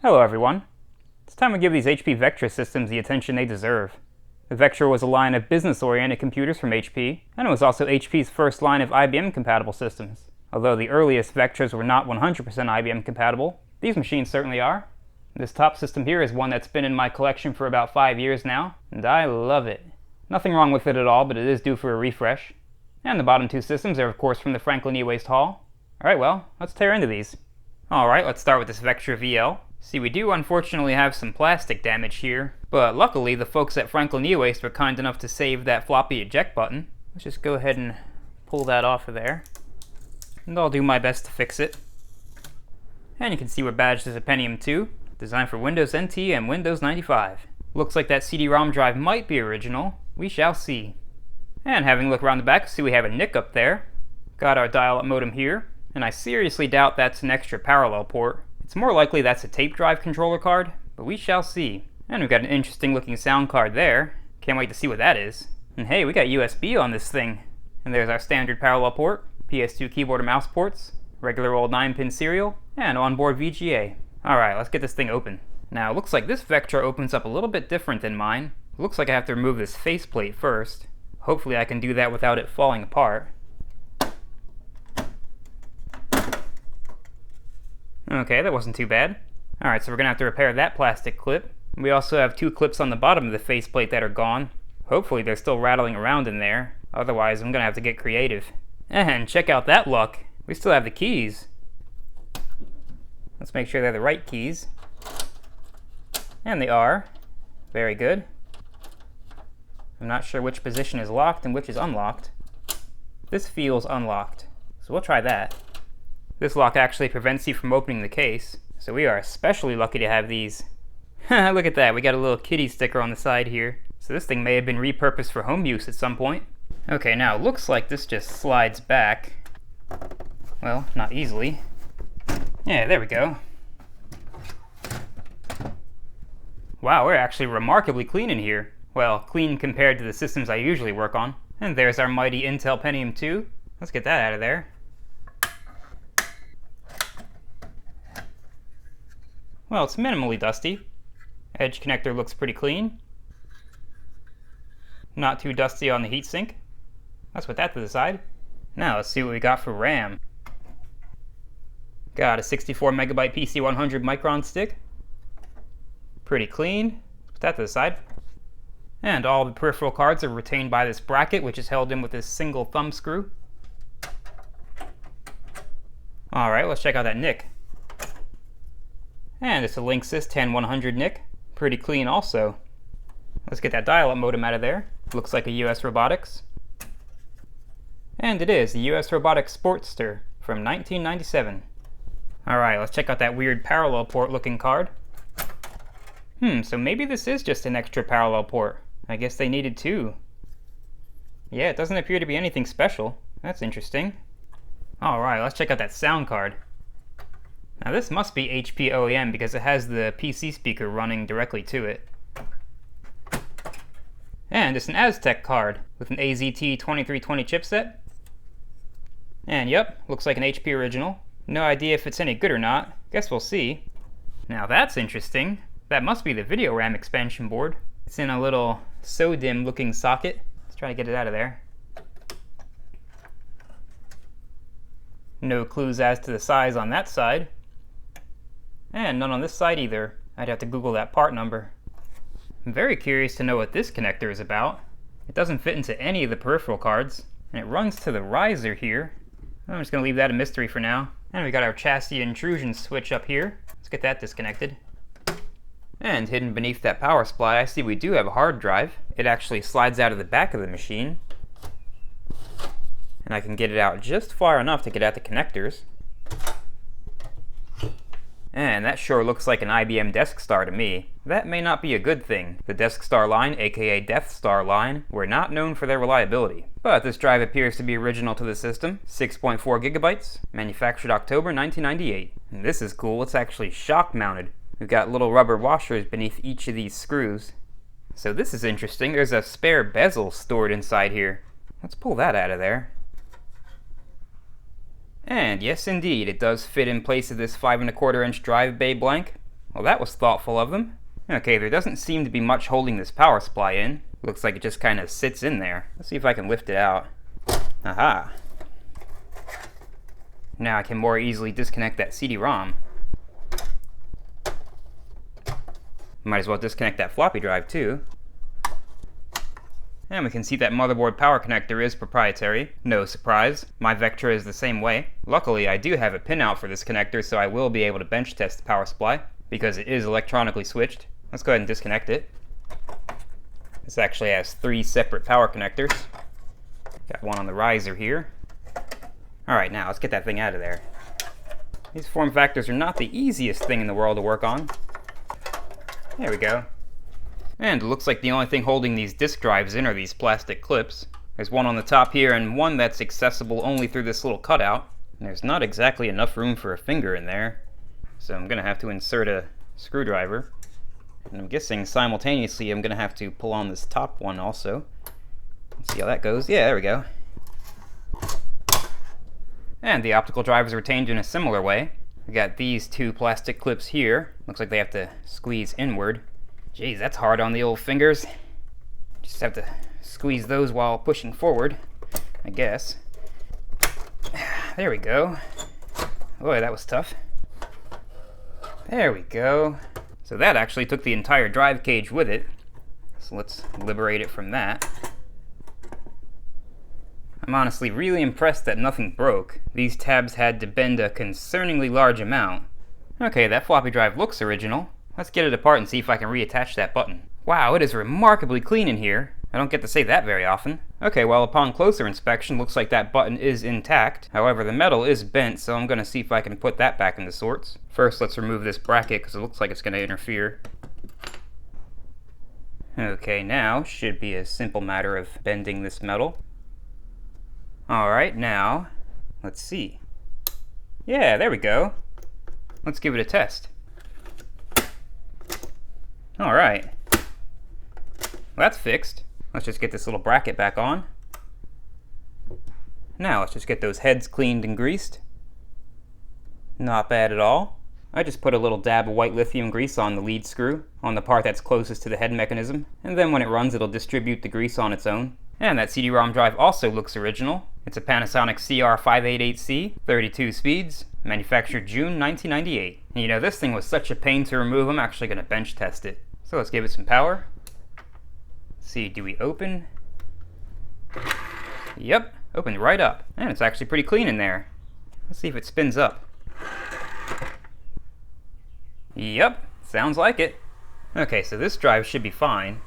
Hello everyone. It's time to give these HP Vectra systems the attention they deserve. The Vectra was a line of business-oriented computers from HP, and it was also HP's first line of IBM-compatible systems. Although the earliest Vectras were not 100% IBM-compatible, these machines certainly are. This top system here is one that's been in my collection for about 5 years now, and I love it. Nothing wrong with it at all, but it is due for a refresh. And the bottom two systems are of course from the Franklin eWaste Hall. Alright, well, let's tear into these. Alright, let's start with this Vectra VL. See, we do unfortunately have some plastic damage here, but luckily the folks at Franklin eWaste were kind enough to save that floppy eject button. Let's just go ahead and pull that off of there, and I'll do my best to fix it. And you can see we're badged as a Pentium 2, designed for Windows NT and Windows 95. Looks like that CD-ROM drive might be original. We shall see. And having a look around the back, see we have a NIC up there. Got our dial-up modem here, and I seriously doubt that's an extra parallel port. It's more likely that's a tape drive controller card, but we shall see. And we've got an interesting looking sound card there. Can't wait to see what that is. And hey, we got USB on this thing. And there's our standard parallel port, PS2 keyboard and mouse ports, regular old 9-pin serial, and onboard VGA. Alright, let's get this thing open. Now, it looks like this Vectra opens up a little bit different than mine. It looks like I have to remove this faceplate first. Hopefully I can do that without it falling apart. Okay, that wasn't too bad. Alright, so we're gonna have to repair that plastic clip. We also have two clips on the bottom of the faceplate that are gone. Hopefully they're still rattling around in there. Otherwise, I'm gonna have to get creative. And check out that luck. We still have the keys. Let's make sure they're the right keys. And they are. Very good. I'm not sure which position is locked and which is unlocked. This feels unlocked, so we'll try that. This lock actually prevents you from opening the case, so we are especially lucky to have these. Look at that, we got a little kitty sticker on the side here. So this thing may have been repurposed for home use at some point. Okay, now it looks like this just slides back. Well, not easily. Yeah, there we go. Wow, we're actually remarkably clean in here. Well, clean compared to the systems I usually work on. And there's our mighty Intel Pentium 2. Let's get that out of there. Well, it's minimally dusty. Edge connector looks pretty clean. Not too dusty on the heatsink. Let's put that to the side. Now let's see what we got for RAM. Got a 64 megabyte PC100 Micron stick. Pretty clean. Let's put that to the side. And all the peripheral cards are retained by this bracket, which is held in with this single thumb screw. Alright, let's check out that NIC. And it's a Linksys 10100 NIC. Pretty clean also. Let's get that dial-up modem out of there. Looks like a US Robotics. And it is a US Robotics Sportster from 1997. Alright, let's check out that weird parallel port looking card. So maybe this is just an extra parallel port. I guess they needed two. Yeah, it doesn't appear to be anything special. That's interesting. Alright, let's check out that sound card. Now this must be HP OEM because it has the PC speaker running directly to it. And it's an Aztec card with an AZT2320 chipset. And yep, looks like an HP original. No idea if it's any good or not. Guess we'll see. Now that's interesting. That must be the video RAM expansion board. It's in a little SODIMM looking socket. Let's try to get it out of there. No clues as to the size on that side. And none on this side either. I'd have to Google that part number. I'm very curious to know what this connector is about. It doesn't fit into any of the peripheral cards, and it runs to the riser here. I'm just going to leave that a mystery for now. And we got our chassis intrusion switch up here. Let's get that disconnected. And hidden beneath that power supply, I see we do have a hard drive. It actually slides out of the back of the machine. And I can get it out just far enough to get at the connectors. And that sure looks like an IBM Desk Star to me. That may not be a good thing. The Desk Star line, aka Death Star line, were not known for their reliability. But this drive appears to be original to the system, 6.4 gigabytes, manufactured October 1998. And this is cool, it's actually shock mounted. We've got little rubber washers beneath each of these screws. So this is interesting, there's a spare bezel stored inside here. Let's pull that out of there. And yes indeed, it does fit in place of this 5¼ inch drive bay blank. Well, that was thoughtful of them. Okay, there doesn't seem to be much holding this power supply in. Looks like it just kind of sits in there. Let's see if I can lift it out. Aha. Now I can more easily disconnect that CD-ROM. Might as well disconnect that floppy drive too. And we can see that motherboard power connector is proprietary. No surprise, my Vectra is the same way. Luckily, I do have a pinout for this connector, so I will be able to bench test the power supply, because it is electronically switched. Let's go ahead and disconnect it. This actually has 3 separate power connectors. Got one on the riser here. Alright, now let's get that thing out of there. These form factors are not the easiest thing in the world to work on. There we go. And it looks like the only thing holding these disk drives in are these plastic clips. There's one on the top here and one that's accessible only through this little cutout. And there's not exactly enough room for a finger in there, so I'm going to have to insert a screwdriver. And I'm guessing simultaneously I'm going to have to pull on this top one also. Let's see how that goes. Yeah, there we go. And the optical drive is retained in a similar way. We got these 2 plastic clips here. Looks like they have to squeeze inward. Geez, that's hard on the old fingers. Just have to squeeze those while pushing forward, I guess. There we go. Boy, that was tough. There we go. So that actually took the entire drive cage with it. So let's liberate it from that. I'm honestly really impressed that nothing broke. These tabs had to bend a concerningly large amount. Okay, that floppy drive looks original. Let's get it apart and see if I can reattach that button. Wow, it is remarkably clean in here. I don't get to say that very often. Okay, well, upon closer inspection, looks like that button is intact. However, the metal is bent, so I'm going to see if I can put that back into sorts. First, let's remove this bracket, because it looks like it's going to interfere. Okay, now should be a simple matter of bending this metal. Alright, now, let's see. Yeah, there we go. Let's give it a test. Alright. Well, that's fixed. Let's just get this little bracket back on. Now let's just get those heads cleaned and greased. Not bad at all. I just put a little dab of white lithium grease on the lead screw, on the part that's closest to the head mechanism, and then when it runs it'll distribute the grease on its own. And that CD-ROM drive also looks original. It's a Panasonic CR588C, 32 speeds, manufactured June 1998. And you know, this thing was such a pain to remove, I'm actually going to bench test it. So let's give it some power. Let's see, do we open? Yep, opened right up. And it's actually pretty clean in there. Let's see if it spins up. Yep, sounds like it. Okay, so this drive should be fine.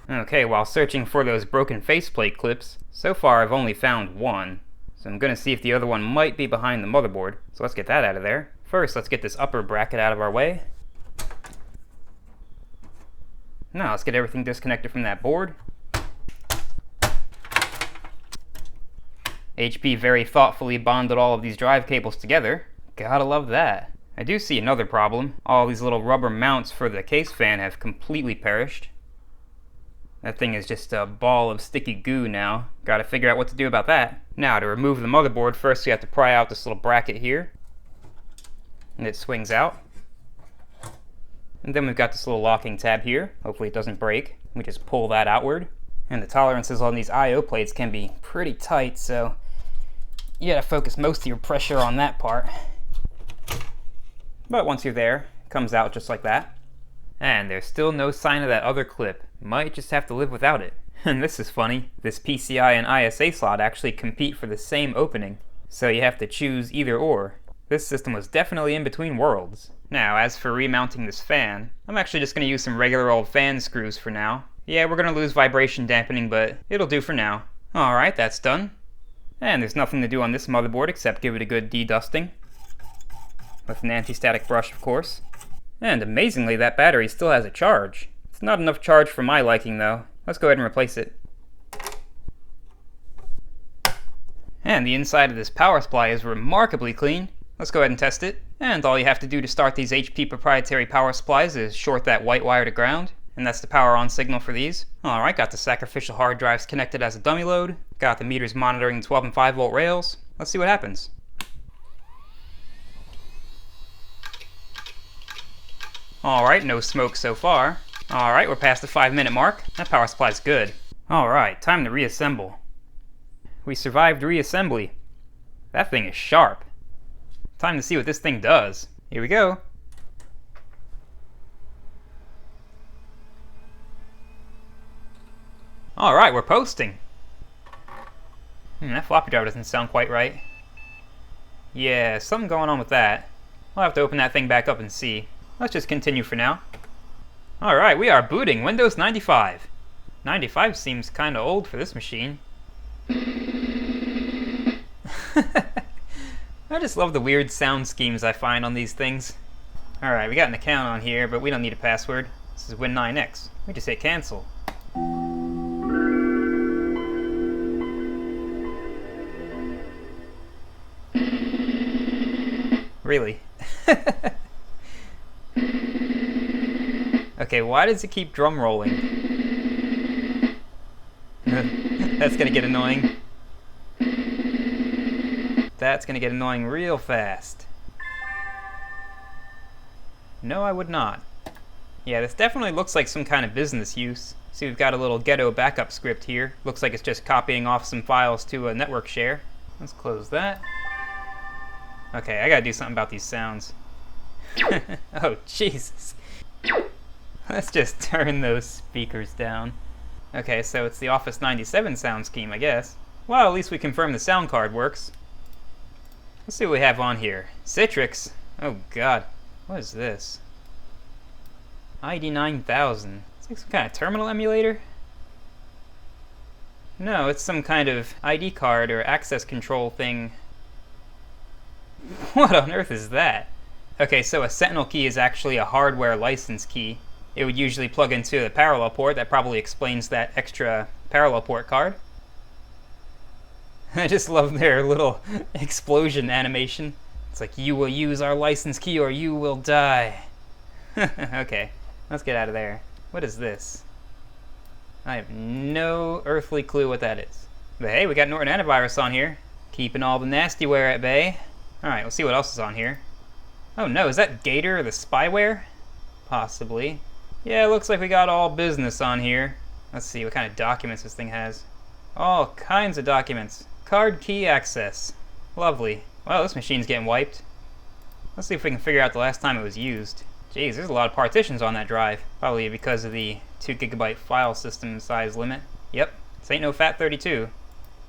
Okay, while searching for those broken faceplate clips, so far I've only found one. So I'm going to see if the other one might be behind the motherboard. So let's get that out of there. First, let's get this upper bracket out of our way. Now let's get everything disconnected from that board. HP very thoughtfully bonded all of these drive cables together. Gotta love that. I do see another problem. All these little rubber mounts for the case fan have completely perished. That thing is just a ball of sticky goo now. Gotta figure out what to do about that. Now, to remove the motherboard, first we have to pry out this little bracket here. And it swings out. And then we've got this little locking tab here. Hopefully it doesn't break. We just pull that outward. And the tolerances on these I/O plates can be pretty tight, so you gotta focus most of your pressure on that part. But once you're there, it comes out just like that. And there's still no sign of that other clip. Might just have to live without it. And this is funny. This PCI and ISA slot actually compete for the same opening. So you have to choose either or. This system was definitely in between worlds. Now, as for remounting this fan, I'm actually just going to use some regular old fan screws for now. Yeah, we're going to lose vibration dampening, but it'll do for now. Alright, that's done. And there's nothing to do on this motherboard except give it a good de-dusting. With an anti-static brush, of course. And amazingly, that battery still has a charge. It's not enough charge for my liking, though. Let's go ahead and replace it. And the inside of this power supply is remarkably clean. Let's go ahead and test it. And all you have to do to start these HP proprietary power supplies is short that white wire to ground. And that's the power on signal for these. Alright, got the sacrificial hard drives connected as a dummy load. Got the meters monitoring the 12 and 5 volt rails. Let's see what happens. Alright, no smoke so far. Alright, we're past the 5-minute mark. That power supply's good. Alright, time to reassemble. We survived reassembly. That thing is sharp. Time to see what this thing does. Here we go. Alright, we're posting. That floppy drive doesn't sound quite right. Yeah, something going on with that. I'll have to open that thing back up and see. Let's just continue for now. Alright, we are booting Windows 95. 95 seems kinda old for this machine. I just love the weird sound schemes I find on these things. Alright, we got an account on here, but we don't need a password. This is Win9X. We just hit cancel. Really? Okay, why does it keep drum rolling? That's gonna get annoying. That's gonna get annoying real fast. No, I would not. Yeah, this definitely looks like some kind of business use. See, we've got a little ghetto backup script here. Looks like it's just copying off some files to a network share. Let's close that. Okay, I gotta do something about these sounds. Oh, Jesus. Let's just turn those speakers down. Okay, so it's the Office 97 sound scheme, I guess. Well, at least we confirmed the sound card works. Let's see what we have on here. Citrix. Oh, God. What is this? ID 9000. It's like some kind of terminal emulator? No, it's some kind of ID card or access control thing. What on earth is that? Okay, so a Sentinel key is actually a hardware license key. It would usually plug into a parallel port. That probably explains that extra parallel port card. I just love their little explosion animation. It's like, you will use our license key or you will die. Okay, let's get out of there. What is this? I have no earthly clue what that is. But hey, we got Norton Antivirus on here. Keeping all the nastyware at bay. Alright, let's see what else is on here. Oh no, is that Gator the spyware? Possibly. Yeah, it looks like we got all business on here. Let's see what kind of documents this thing has. All kinds of documents. Card key access. Lovely. Wow, this machine's getting wiped. Let's see if we can figure out the last time it was used. Jeez, there's a lot of partitions on that drive. Probably because of the 2 GB file system size limit. Yep, this ain't no FAT32.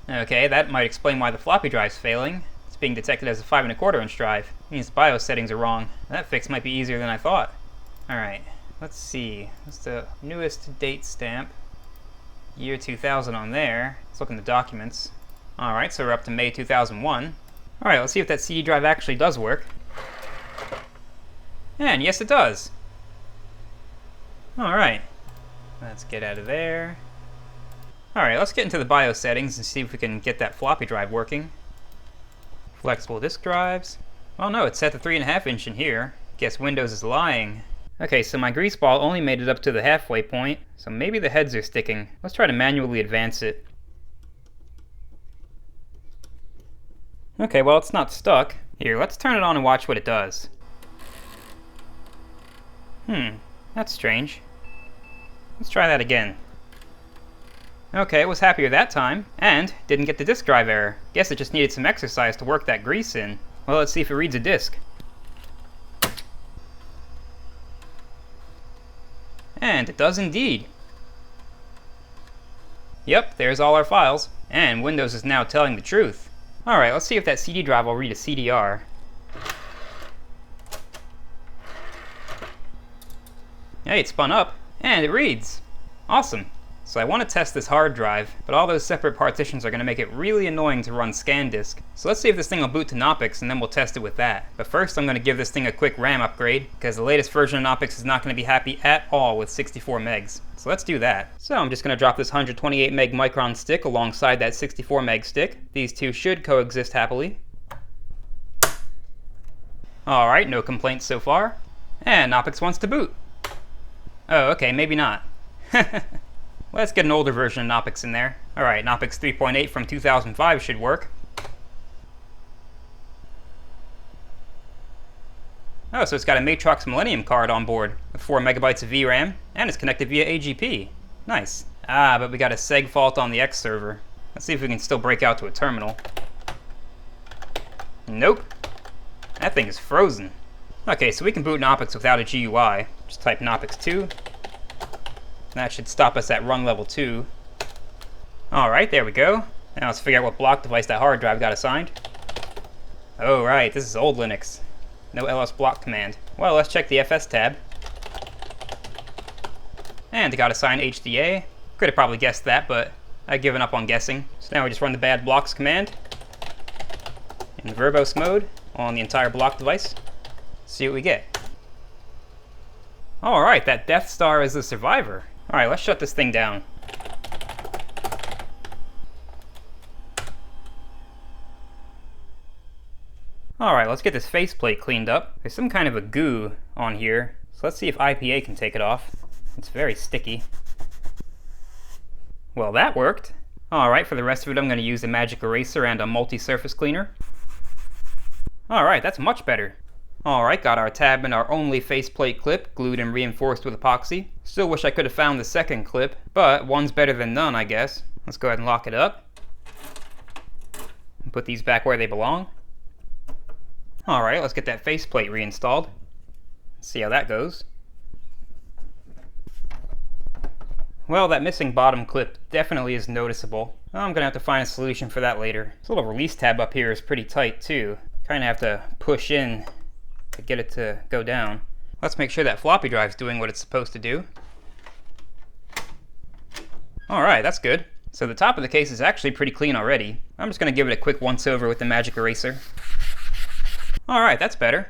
Okay, that might explain why the floppy drive's failing. It's being detected as a 5 1/4 inch drive. Means the BIOS settings are wrong. That fix might be easier than I thought. Alright, let's see. What's the newest date stamp? Year 2000 on there. Let's look in the documents. Alright, so we're up to May 2001. Alright, let's see if that CD drive actually does work. And yes, it does. Alright, let's get out of there. Alright, let's get into the BIOS settings and see if we can get that floppy drive working. Flexible disk drives. Oh no, it's set to 3.5 inch in here. Guess Windows is lying. Okay, so my grease ball only made it up to the halfway point, so maybe the heads are sticking. Let's try to manually advance it. Okay, well, it's not stuck. Here, let's turn it on and watch what it does. That's strange. Let's try that again. Okay, it was happier that time, and didn't get the disk drive error. Guess it just needed some exercise to work that grease in. Well, let's see if it reads a disk. And it does indeed. Yep, there's all our files. And Windows is now telling the truth. Alright, let's see if that CD drive will read a CDR. Hey, it spun up, and it reads. Awesome. So I want to test this hard drive, but all those separate partitions are going to make it really annoying to run ScanDisk. So let's see if this thing will boot to Knoppix, and then we'll test it with that. But first I'm going to give this thing a quick RAM upgrade, because the latest version of Knoppix is not going to be happy at all with 64 megs. So let's do that. So I'm just going to drop this 128 meg Micron stick alongside that 64 meg stick. These two should coexist happily. Alright, no complaints so far. And Knoppix wants to boot. Oh, okay, maybe not. Let's get an older version of Knoppix in there. Alright, Knoppix 3.8 from 2005 should work. Oh, so it's got a Matrox Millennium card on board with 4 megabytes of VRAM, and it's connected via AGP. Nice. Ah, but we got a seg fault on the X server. Let's see if we can still break out to a terminal. Nope. That thing is frozen. Okay, so we can boot Knoppix without a GUI. Just type Knoppix 2. That should stop us at run level 2. Alright, there we go. Now let's figure out what block device that hard drive got assigned. Oh right, this is old Linux. No ls block command. Well, let's check the FS tab. And it got assigned HDA. Could have probably guessed that, but I've given up on guessing. So now we just run the bad blocks command in verbose mode on the entire block device. See what we get. Alright, that Death Star is the survivor. Alright, let's shut this thing down. Alright, let's get this faceplate cleaned up. There's some kind of a goo on here, so let's see if IPA can take it off. It's very sticky. Well, that worked. Alright, for the rest of it I'm going to use a magic eraser and a multi-surface cleaner. Alright, that's much better. Alright, got our tab and our only faceplate clip glued and reinforced with epoxy. Still wish I could have found the second clip, but one's better than none, I guess. Let's go ahead and lock it up. And put these back where they belong. Alright, let's get that faceplate reinstalled. See how that goes. Well, that missing bottom clip definitely is noticeable. I'm gonna have to find a solution for that later. This little release tab up here is pretty tight too. Kinda have to push in to get it to go down. Let's make sure that floppy drive's doing what it's supposed to do. Alright, that's good. So the top of the case is actually pretty clean already. I'm just gonna give it a quick once over with the magic eraser. Alright, that's better.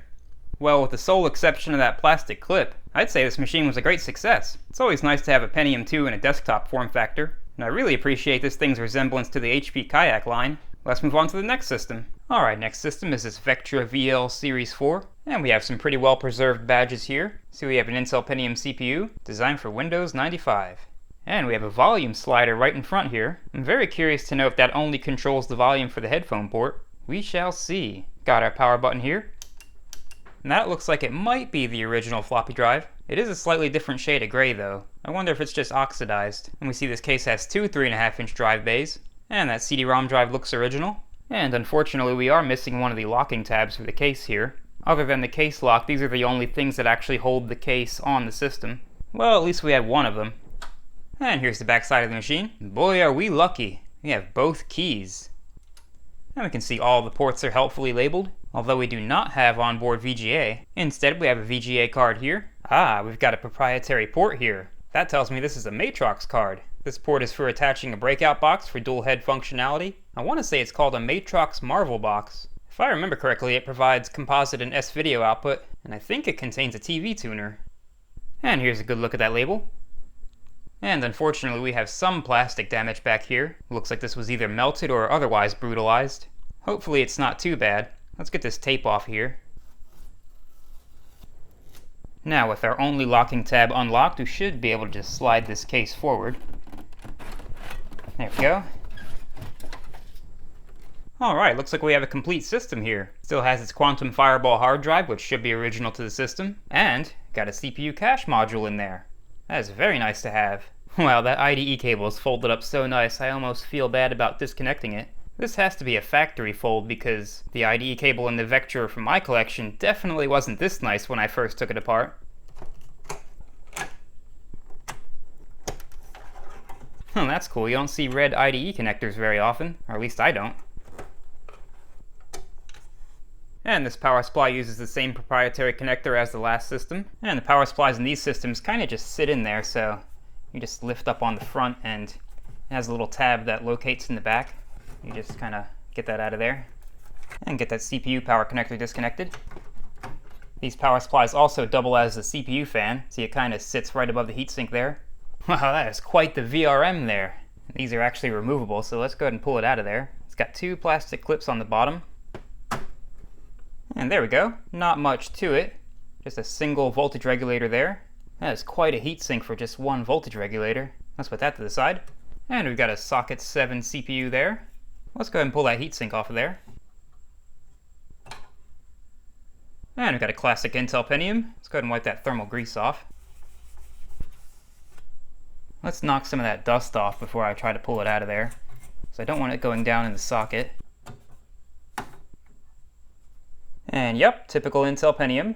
Well, with the sole exception of that plastic clip, I'd say this machine was a great success. It's always nice to have a Pentium 2 in a desktop form factor, and I really appreciate this thing's resemblance to the HP Kayak line. Let's move on to the next system. Alright, next system is this Vectra VL Series 4, and we have some pretty well preserved badges here. So we have an Intel Pentium CPU, designed for Windows 95. And we have a volume slider right in front here. I'm very curious to know if that only controls the volume for the headphone port. We shall see. Got our power button here. And that looks like it might be the original floppy drive. It is a slightly different shade of gray though. I wonder if it's just oxidized. And we see this case has two 3.5-inch drive bays. And that CD-ROM drive looks original. And unfortunately we are missing one of the locking tabs for the case here. Other than the case lock, these are the only things that actually hold the case on the system. Well, at least we have one of them. And here's the back side of the machine. Boy, are we lucky. We have both keys. And we can see all the ports are helpfully labeled, although we do not have onboard VGA. Instead, we have a VGA card here. Ah, we've got a proprietary port here. That tells me this is a Matrox card. This port is for attaching a breakout box for dual head functionality. I want to say it's called a Matrox Marvel box. If I remember correctly, it provides composite and S-video output, and I think it contains a TV tuner. And here's a good look at that label. And unfortunately we have some plastic damage back here. Looks like this was either melted or otherwise brutalized. Hopefully it's not too bad. Let's get this tape off here. Now with our only locking tab unlocked, we should be able to just slide this case forward. There we go. Alright, looks like we have a complete system here. Still has its Quantum Fireball hard drive, which should be original to the system, and got a CPU cache module in there. That is very nice to have. Wow, that IDE cable is folded up so nice, I almost feel bad about disconnecting it. This has to be a factory fold because the IDE cable in the Vectra from my collection definitely wasn't this nice when I first took it apart. Oh, that's cool. You don't see red IDE connectors very often, or at least I don't. And this power supply uses the same proprietary connector as the last system. And the power supplies in these systems kind of just sit in there, so you just lift up on the front and it has a little tab that locates in the back. You just kind of get that out of there and get that CPU power connector disconnected. These power supplies also double as the CPU fan. See, it kind of sits right above the heatsink there. Wow, that is quite the VRM there. These are actually removable, so let's go ahead and pull it out of there. It's got two plastic clips on the bottom. And there we go. Not much to it. Just a single voltage regulator there. That is quite a heatsink for just one voltage regulator. Let's put that to the side. And we've got a socket 7 CPU there. Let's go ahead and pull that heatsink off of there. And we've got a classic Intel Pentium. Let's go ahead and wipe that thermal grease off. Let's knock some of that dust off before I try to pull it out of there, so I don't want it going down in the socket. And yep, typical Intel Pentium,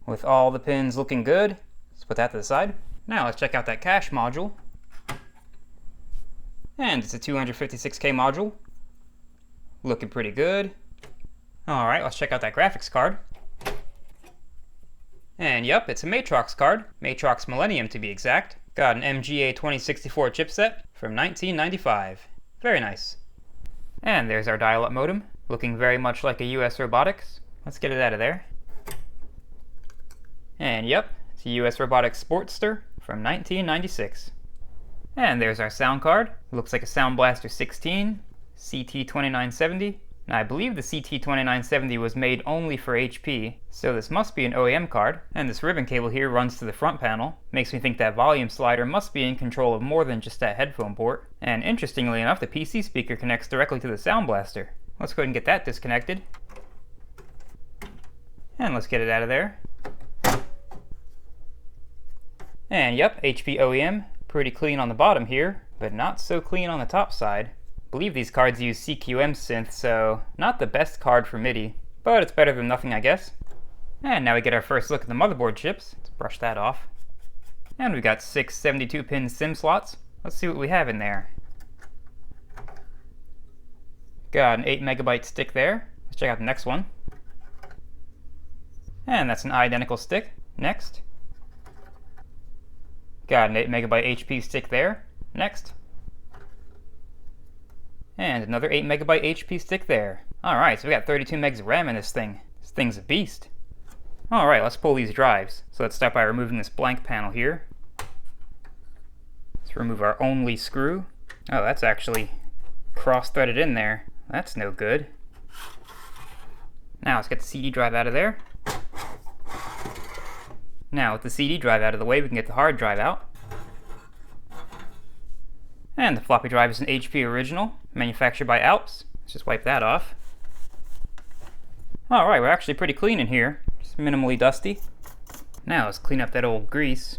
with all the pins looking good. Let's put that to the side. Now let's check out that cache module. And it's a 256K module. Looking pretty good. Alright, let's check out that graphics card. And yep, it's a Matrox card. Matrox Millennium to be exact. Got an MGA 2064 chipset from 1995. Very nice. And there's our dial-up modem, looking very much like a US Robotics. Let's get it out of there. And yep, it's a US Robotics Sportster from 1996. And there's our sound card. Looks like a Sound Blaster 16, CT2970. Now I believe the CT2970 was made only for HP, so this must be an OEM card. And this ribbon cable here runs to the front panel. Makes me think that volume slider must be in control of more than just that headphone port. And interestingly enough, the PC speaker connects directly to the Sound Blaster. Let's go ahead and get that disconnected. And let's get it out of there. And yep, HP OEM, pretty clean on the bottom here, but not so clean on the top side. I believe these cards use CQM synth, so not the best card for MIDI, but it's better than nothing, I guess. And now we get our first look at the motherboard chips. Let's brush that off. And we've got 6 72-pin SIM slots. Let's see what we have in there. Got an 8MB stick there. Let's check out the next one. And that's an identical stick. Next. Got an 8MB HP stick there. Next. And another 8MB HP stick there. Alright, so we got 32 megs of RAM in this thing. This thing's a beast. Alright, let's pull these drives. So let's start by removing this blank panel here. Let's remove our only screw. Oh, that's actually cross-threaded in there. That's no good. Now let's get the CD drive out of there. Now with the CD drive out of the way, we can get the hard drive out. And the floppy drive is an HP original, manufactured by Alps. Let's just wipe that off. Alright, we're actually pretty clean in here. Just minimally dusty. Now let's clean up that old grease.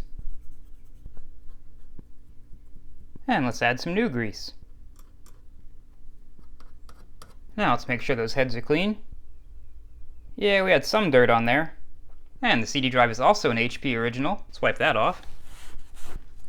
And let's add some new grease. Now let's make sure those heads are clean. Yeah, we had some dirt on there. And the CD drive is also an HP original. Let's wipe that off.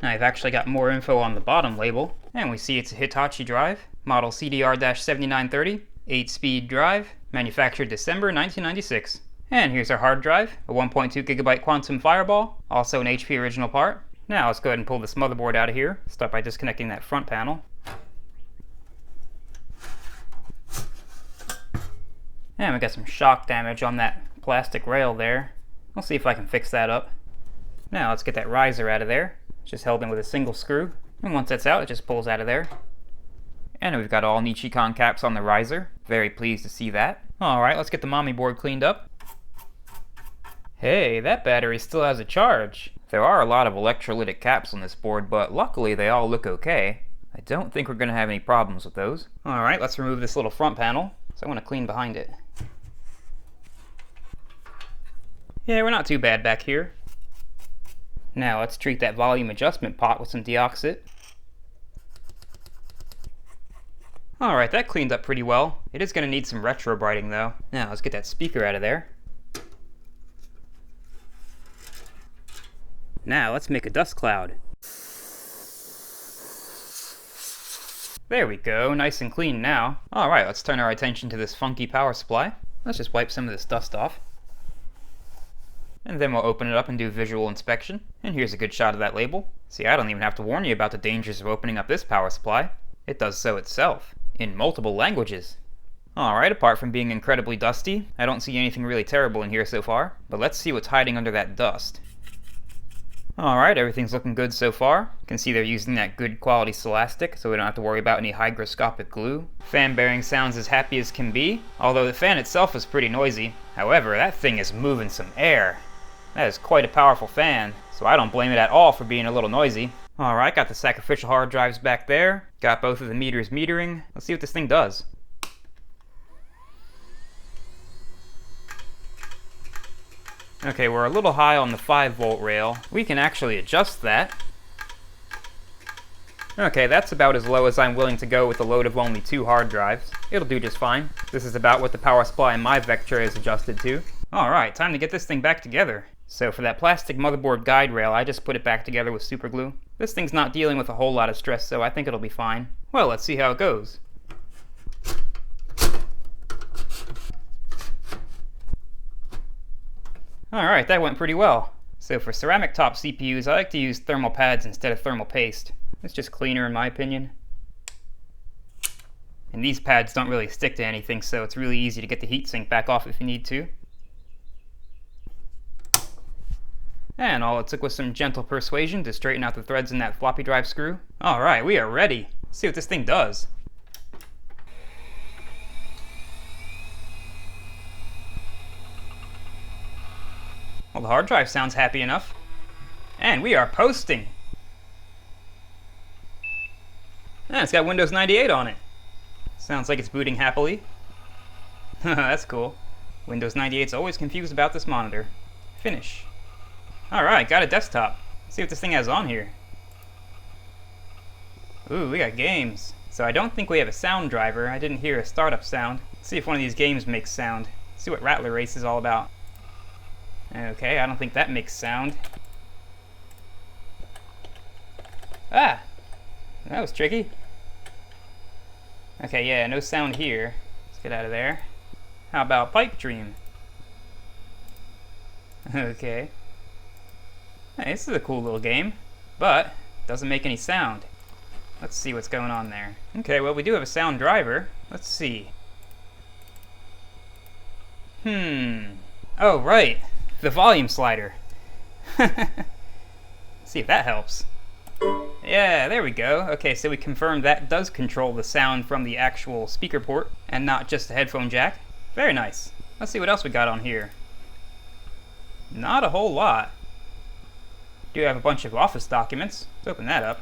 Now I've actually got more info on the bottom label, and we see it's a Hitachi drive, model CDR-7930, 8-speed drive, manufactured December 1996. And here's our hard drive, a 1.2GB Quantum Fireball, also an HP original part. Now let's go ahead and pull this motherboard out of here. Start by disconnecting that front panel. And we got some shock damage on that plastic rail there. I'll see if I can fix that up. Now let's get that riser out of there. It's just held in with a single screw. And once that's out, it just pulls out of there. And we've got all Nichicon caps on the riser. Very pleased to see that. Alright, let's get the mommy board cleaned up. Hey, that battery still has a charge. There are a lot of electrolytic caps on this board, but luckily they all look okay. I don't think we're going to have any problems with those. Alright, let's remove this little front panel. So I want to clean behind it. Yeah, we're not too bad back here. Now let's treat that volume adjustment pot with some deoxit. Alright, that cleaned up pretty well. It is going to need some retro brighting though. Now let's get that speaker out of there. Now let's make a dust cloud. There we go, nice and clean now. Alright, let's turn our attention to this funky power supply. Let's just wipe some of this dust off. And then we'll open it up and do visual inspection. And here's a good shot of that label. See, I don't even have to warn you about the dangers of opening up this power supply. It does so itself, in multiple languages. Alright, apart from being incredibly dusty, I don't see anything really terrible in here so far. But let's see what's hiding under that dust. Alright, everything's looking good so far. You can see they're using that good quality Celastic, so we don't have to worry about any hygroscopic glue. Fan bearing sounds as happy as can be, although the fan itself is pretty noisy. However, that thing is moving some air. That is quite a powerful fan, so I don't blame it at all for being a little noisy. Alright, got the sacrificial hard drives back there. Got both of the meters metering. Let's see what this thing does. Okay, we're a little high on the 5-volt rail. We can actually adjust that. Okay, that's about as low as I'm willing to go with a load of only 2 hard drives. It'll do just fine. This is about what the power supply in my Vectra is adjusted to. Alright, time to get this thing back together. So for that plastic motherboard guide rail, I just put it back together with super glue. This thing's not dealing with a whole lot of stress, so I think it'll be fine. Well, let's see how it goes. Alright, that went pretty well. So for ceramic top CPUs, I like to use thermal pads instead of thermal paste. It's just cleaner in my opinion. And these pads don't really stick to anything, so it's really easy to get the heatsink back off if you need to. And all it took was some gentle persuasion to straighten out the threads in that floppy drive screw. Alright, we are ready. Let's see what this thing does. Well, the hard drive sounds happy enough. And we are posting! And it's got Windows 98 on it. Sounds like it's booting happily. That's cool. Windows 98's always confused about this monitor. Finish. Alright, got a desktop. Let's see what this thing has on here. Ooh, we got games. So I don't think we have a sound driver. I didn't hear a startup sound. Let's see if one of these games makes sound. Let's see what Rattler Race is all about. Okay, I don't think that makes sound. Ah! That was tricky. Okay, yeah, no sound here. Let's get out of there. How about Pipe Dream? Okay. Hey, this is a cool little game, but doesn't make any sound. Let's see what's going on there. Okay, well, we do have a sound driver. Let's see. Oh, right. The volume slider. See if that helps. Yeah, there we go. Okay, so we confirmed that does control the sound from the actual speaker port and not just the headphone jack. Very nice. Let's see what else we got on here. Not a whole lot. Do have a bunch of Office documents. Let's open that up.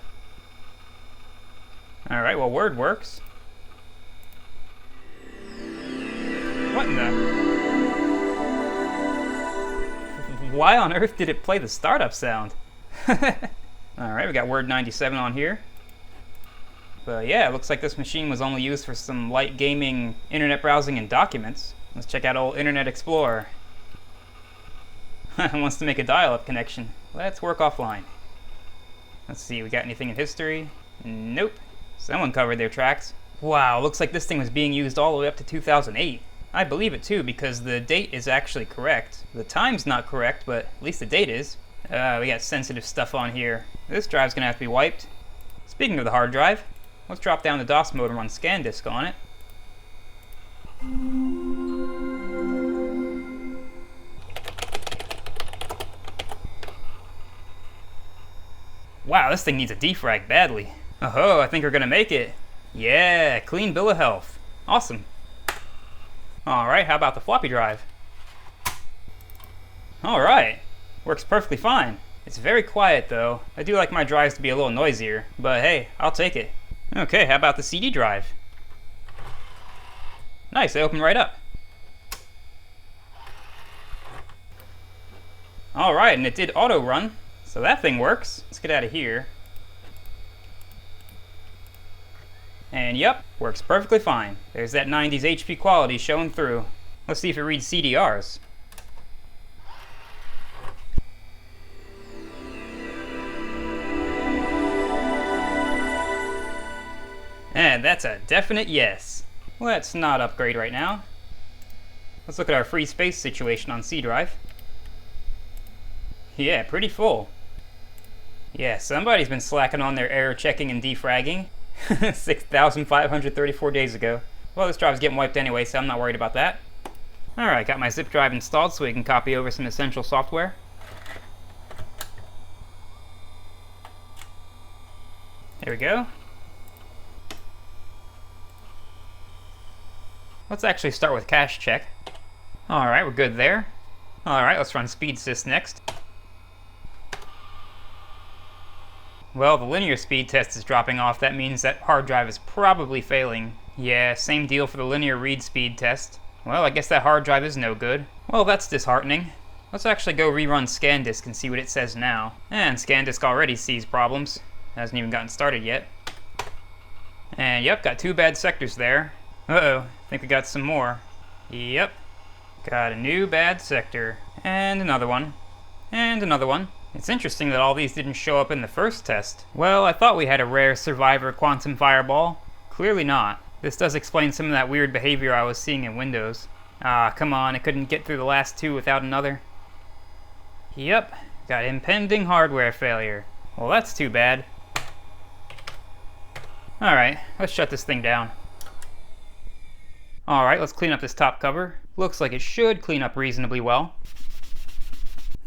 Alright, well, Word works. What in the... Why on earth did it play the startup sound? Alright, we got Word 97 on here. But yeah, it looks like this machine was only used for some light gaming, internet browsing, and documents. Let's check out old Internet Explorer. Wants to make a dial-up connection. Let's work offline. Let's see, we got anything in history? Nope. Someone covered their tracks. Wow, looks like this thing was being used all the way up to 2008. I believe it too, because the date is actually correct. The time's not correct, but at least the date is. We got sensitive stuff on here. This drive's gonna have to be wiped. Speaking of the hard drive, let's drop down the DOS mode and run ScanDisk on it. Wow, this thing needs a defrag badly. Oh, I think we're gonna make it. Yeah, clean bill of health. Awesome. Alright, how about the floppy drive? Alright, works perfectly fine. It's very quiet though. I do like my drives to be a little noisier, but hey, I'll take it. Okay, how about the CD drive? Nice, they open right up. Alright, and it did auto run, so that thing works. Let's get out of here. And yep, works perfectly fine. There's that 90s HP quality showing through. Let's see if it reads CDRs. And that's a definite yes. Let's not upgrade right now. Let's look at our free space situation on C drive. Yeah, pretty full. Yeah, somebody's been slacking on their error checking and defragging. 6,534 days ago. Well, this drive's getting wiped anyway, so I'm not worried about that. Alright, got my zip drive installed so we can copy over some essential software. There we go. Let's actually start with cache check. Alright, we're good there. Alright, let's run SpeedSys next. Well, the linear speed test is dropping off. That means that hard drive is probably failing. Yeah, same deal for the linear read speed test. Well, I guess that hard drive is no good. Well, that's disheartening. Let's actually go rerun ScanDisk and see what it says now. And ScanDisk already sees problems. Hasn't even gotten started yet. And yep, got 2 bad sectors there. Uh-oh, think we got some more. Yep, got a new bad sector. And another one. And another one. It's interesting that all these didn't show up in the first test. Well, I thought we had a rare survivor quantum fireball. Clearly not. This does explain some of that weird behavior I was seeing in Windows. Ah, come on, it couldn't get through the last 2 without another. Yep, got impending hardware failure. Well, that's too bad. Alright, let's shut this thing down. Alright, let's clean up this top cover. Looks like it should clean up reasonably well.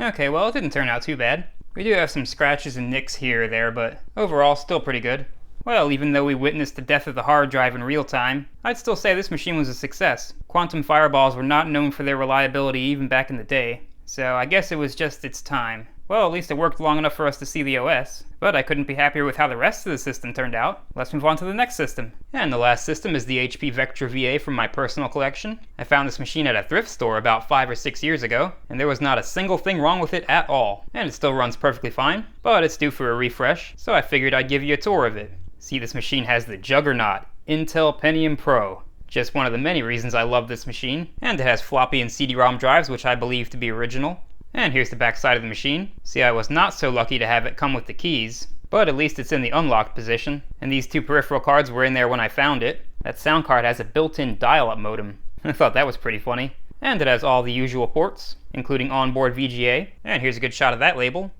Okay, well, it didn't turn out too bad. We do have some scratches and nicks here or there, but overall, still pretty good. Well, even though we witnessed the death of the hard drive in real time, I'd still say this machine was a success. Quantum fireballs were not known for their reliability even back in the day, so I guess it was just its time. Well, at least it worked long enough for us to see the OS, but I couldn't be happier with how the rest of the system turned out. Let's move on to the next system. And the last system is the HP Vectra VA from my personal collection. I found this machine at a thrift store about 5 or 6 years ago, and there was not a single thing wrong with it at all. And it still runs perfectly fine, but it's due for a refresh, so I figured I'd give you a tour of it. See, this machine has the juggernaut, Intel Pentium Pro. Just one of the many reasons I love this machine. And it has floppy and CD-ROM drives, which I believe to be original. And here's the back side of the machine. See, I was not so lucky to have it come with the keys, but at least it's in the unlocked position. And these 2 peripheral cards were in there when I found it. That sound card has a built-in dial-up modem. I thought that was pretty funny. And it has all the usual ports, including onboard VGA. And here's a good shot of that label.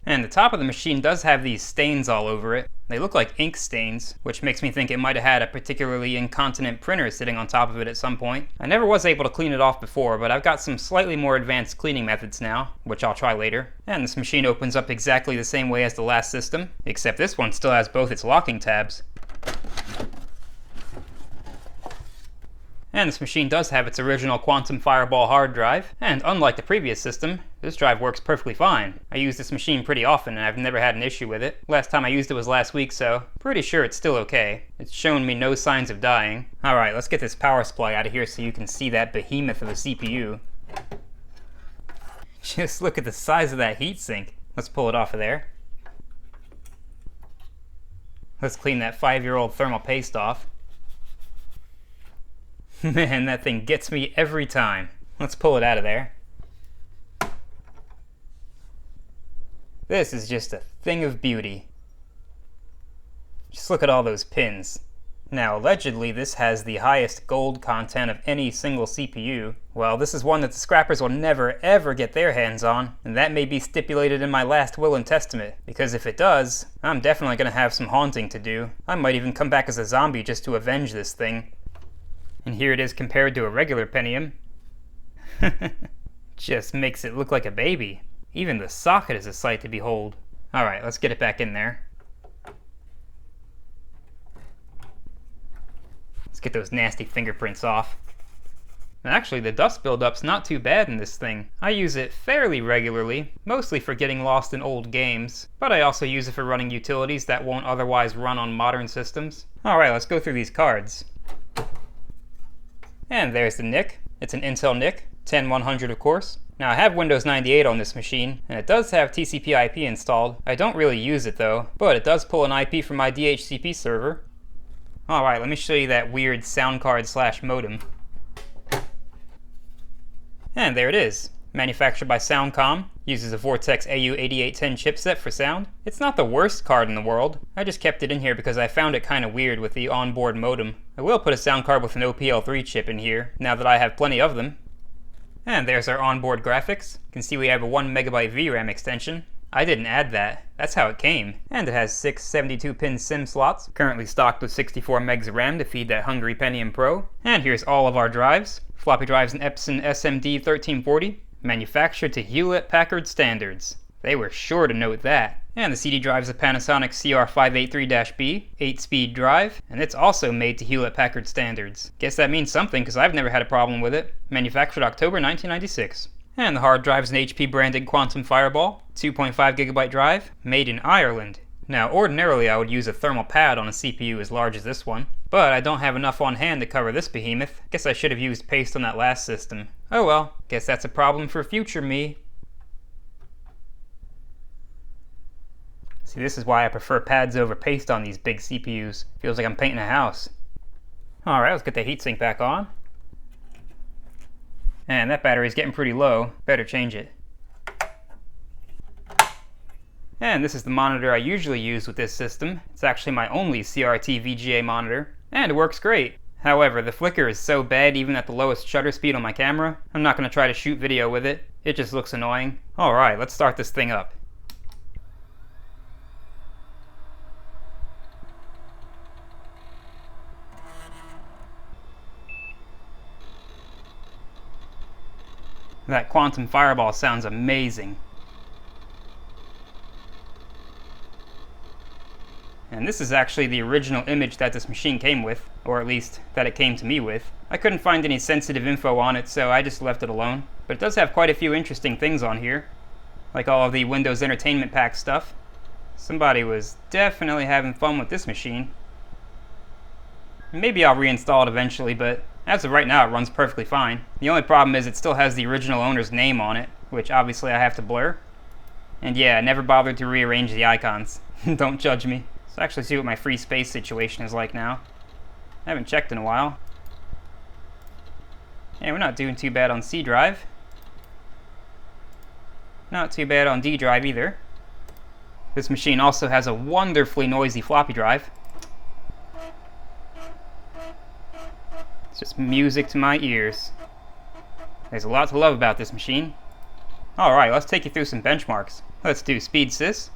And the top of the machine does have these stains all over it. They look like ink stains, which makes me think it might have had a particularly incontinent printer sitting on top of it at some point. I never was able to clean it off before, but I've got some slightly more advanced cleaning methods now, which I'll try later. And this machine opens up exactly the same way as the last system, except this one still has both its locking tabs. And this machine does have its original Quantum Fireball hard drive, and unlike the previous system, this drive works perfectly fine. I use this machine pretty often and I've never had an issue with it. Last time I used it was last week, so pretty sure it's still okay. It's shown me no signs of dying. Alright, let's get this power supply out of here so you can see that behemoth of a CPU. Just look at the size of that heatsink. Let's pull it off of there. Let's clean that 5-year-old thermal paste off. Man, that thing gets me every time. Let's pull it out of there. This is just a thing of beauty. Just look at all those pins. Now, allegedly, this has the highest gold content of any single CPU. Well, this is one that the scrappers will never, ever get their hands on, and that may be stipulated in my last will and testament, because if it does, I'm definitely going to have some haunting to do. I might even come back as a zombie just to avenge this thing. And here it is compared to a regular Pentium. Just makes it look like a baby. Even the socket is a sight to behold. Alright, let's get it back in there. Let's get those nasty fingerprints off. And actually, the dust buildup's not too bad in this thing. I use it fairly regularly, mostly for getting lost in old games, but I also use it for running utilities that won't otherwise run on modern systems. Alright, let's go through these cards. And there's the NIC. It's an Intel NIC, 10100 of course. Now I have Windows 98 on this machine, and it does have TCP/IP installed. I don't really use it though, but it does pull an IP from my DHCP server. Alright, let me show you that weird sound card / modem. And there it is. Manufactured by Soundcom, uses a Vortex AU8810 chipset for sound. It's not the worst card in the world. I just kept it in here because I found it kind of weird with the onboard modem. I will put a sound card with an OPL3 chip in here, now that I have plenty of them. And there's our onboard graphics. You can see we have a 1MB VRAM extension. I didn't add that. That's how it came. And it has 6 72-pin SIM slots, currently stocked with 64 megs of RAM to feed that hungry Pentium Pro. And here's all of our drives. Floppy drives an Epson SMD 1340. Manufactured to Hewlett-Packard standards. They were sure to note that. And the CD drive's a Panasonic CR583-B, 8-speed drive, and it's also made to Hewlett-Packard standards. Guess that means something, because I've never had a problem with it. Manufactured October 1996. And the hard drive's an HP branded Quantum Fireball, 2.5GB drive, made in Ireland. Now, ordinarily I would use a thermal pad on a CPU as large as this one, but I don't have enough on hand to cover this behemoth. Guess I should have used paste on that last system. Oh well, guess that's a problem for future me. See, this is why I prefer pads over paste on these big CPUs. Feels like I'm painting a house. Alright, let's get the heatsink back on. And that battery's getting pretty low. Better change it. And this is the monitor I usually use with this system. It's actually my only CRT VGA monitor, and it works great. However, the flicker is so bad even at the lowest shutter speed on my camera, I'm not going to try to shoot video with it. It just looks annoying. Alright, let's start this thing up. That quantum fireball sounds amazing. And this is actually the original image that this machine came with, or at least that it came to me with. I couldn't find any sensitive info on it, so I just left it alone. But it does have quite a few interesting things on here, like all of the Windows Entertainment Pack stuff. Somebody was definitely having fun with this machine. Maybe I'll reinstall it eventually, but as of right now it runs perfectly fine. The only problem is it still has the original owner's name on it, which obviously I have to blur. And yeah, I never bothered to rearrange the icons. Don't judge me. Let's actually see what my free space situation is like now. I haven't checked in a while. Yeah, we're not doing too bad on C drive. Not too bad on D drive either. This machine also has a wonderfully noisy floppy drive. It's just music to my ears. There's a lot to love about this machine. Alright, let's take you through some benchmarks. Let's do speed sys.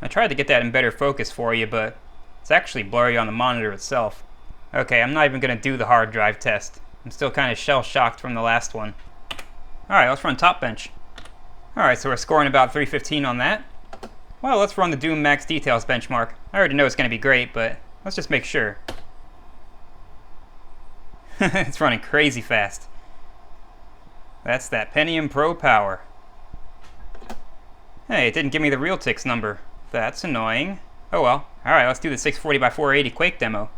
I tried to get that in better focus for you, but it's actually blurry on the monitor itself. Okay, I'm not even going to do the hard drive test. I'm still kind of shell-shocked from the last one. Alright, let's run top bench. Alright, so we're scoring about 315 on that. Well, let's run the Doom Max Details benchmark. I already know it's going to be great, but let's just make sure. It's running crazy fast. That's that Pentium Pro power. Hey, it didn't give me the Realtix number. That's annoying. Oh well. Alright, let's do the 640 by 480 Quake demo.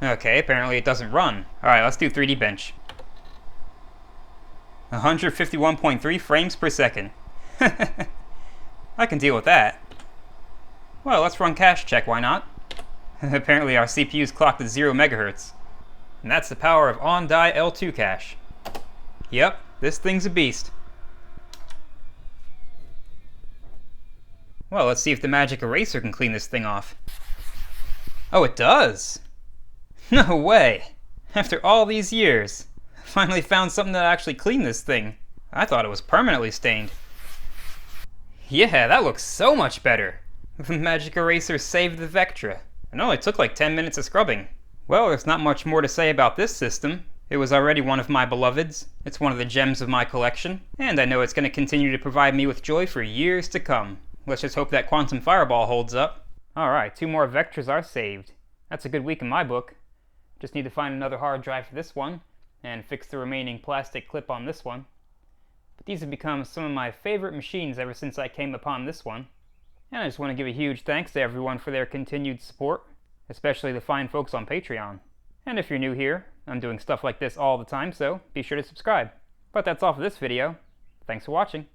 Okay, apparently it doesn't run. Alright, let's do 3D bench. 151.3 frames per second. I can deal with that. Well, let's run cache check, why not? Apparently our CPU's clocked at 0 megahertz. And that's the power of on-die L2 cache. Yep, this thing's a beast. Well, let's see if the magic eraser can clean this thing off. Oh, it does! No way! After all these years, I finally found something that actually cleaned this thing. I thought it was permanently stained. Yeah, that looks so much better! The magic eraser saved the Vectra. It only took like 10 minutes of scrubbing. Well, there's not much more to say about this system. It was already one of my beloveds. It's one of the gems of my collection, and I know it's going to continue to provide me with joy for years to come. Let's just hope that quantum fireball holds up. Alright, 2 more Vectras are saved. That's a good week in my book. Just need to find another hard drive for this one, and fix the remaining plastic clip on this one. But these have become some of my favorite machines ever since I came upon this one. And I just want to give a huge thanks to everyone for their continued support, especially the fine folks on Patreon. And if you're new here, I'm doing stuff like this all the time, so be sure to subscribe. But that's all for this video. Thanks for watching.